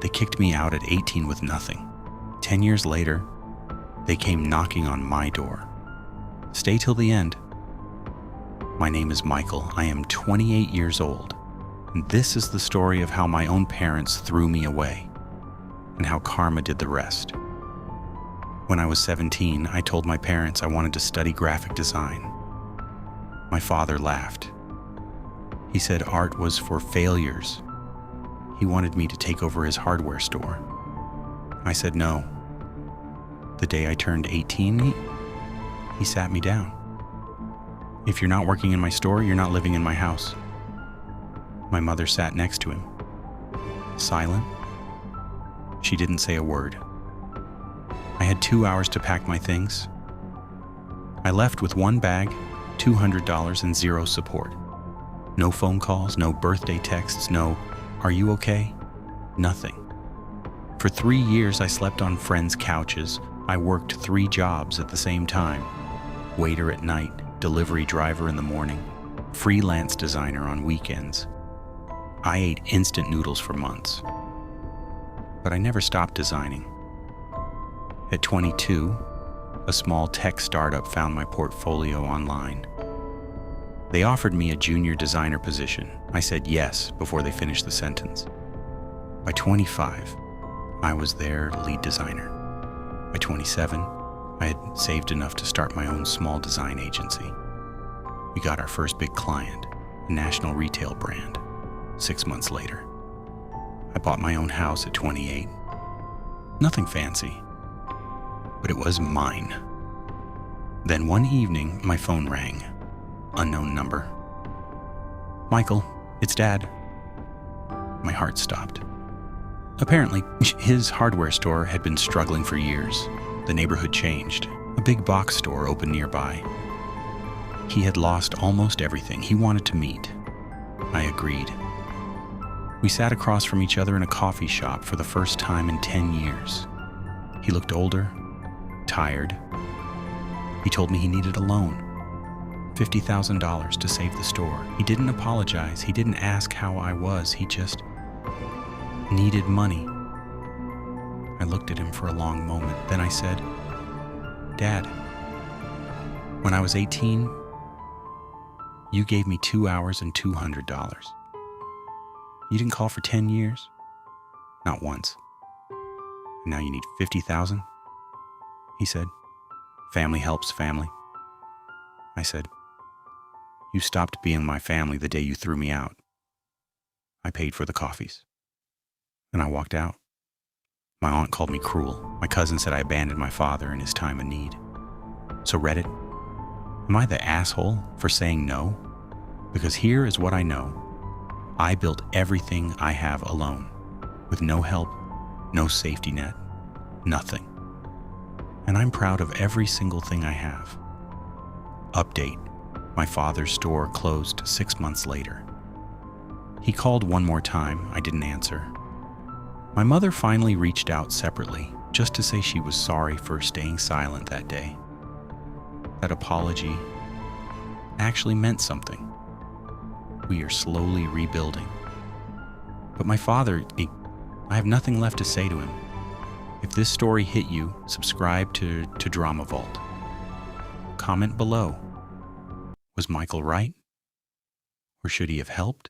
They kicked me out at 18 with nothing. 10 years later, they came knocking on my door. Stay till the end. My name is Michael. I am 28 years old. And this is the story of how my own parents threw me away and how karma did the rest. When I was 17, I told my parents I wanted to study graphic design. My father laughed. He said art was for failures. He wanted me to take over his hardware store. I said no. The day I turned 18, he sat me down. If you're not working in my store, you're not living in my house. My mother sat next to him, silent. She didn't say a word. I had 2 hours to pack my things. I left with one bag, $200, and zero support. No phone calls, no birthday texts, no, "Are you okay?" Nothing. For 3 years, I slept on friends' couches. I worked 3 jobs at the same time. Waiter at night, delivery driver in the morning, freelance designer on weekends. I ate instant noodles for months. But I never stopped designing. At 22, a small tech startup found my portfolio online. They offered me a junior designer position. I said yes before they finished the sentence. By 25, I was their lead designer. By 27, I had saved enough to start my own small design agency. We got our first big client, a national retail brand. 6 months later, I bought my own house at 28. Nothing fancy, but it was mine. Then one evening, my phone rang. Unknown number. "Michael, it's Dad." My heart stopped. Apparently, his hardware store had been struggling for years. The neighborhood changed. A big box store opened nearby. He had lost almost everything. He wanted to meet. I agreed. We sat across from each other in a coffee shop for the first time in 10 years. He looked older, tired. He told me he needed a loan, $50,000 to save the store. He didn't apologize. He didn't ask how I was. He just needed money. I looked at him for a long moment. Then I said, "Dad, when I was 18, you gave me 2 hours and $200. You didn't call for 10 years? Not once. And now you need 50,000? He said, "Family helps family." I said, "You stopped being my family the day you threw me out." I paid for the coffees. And I walked out. My aunt called me cruel. My cousin said I abandoned my father in his time of need. So Reddit, am I the asshole for saying no? Because here is what I know. I built everything I have alone, with no help, no safety net, nothing. And I'm proud of every single thing I have. Update: my father's store closed 6 months later. He called one more time. I didn't answer. My mother finally reached out separately, just to say she was sorry for staying silent that day. That apology actually meant something. We are slowly rebuilding. But my father, I have nothing left to say to him. If this story hit you, subscribe to DramaVault. Comment below. Was Michael right? Or should he have helped?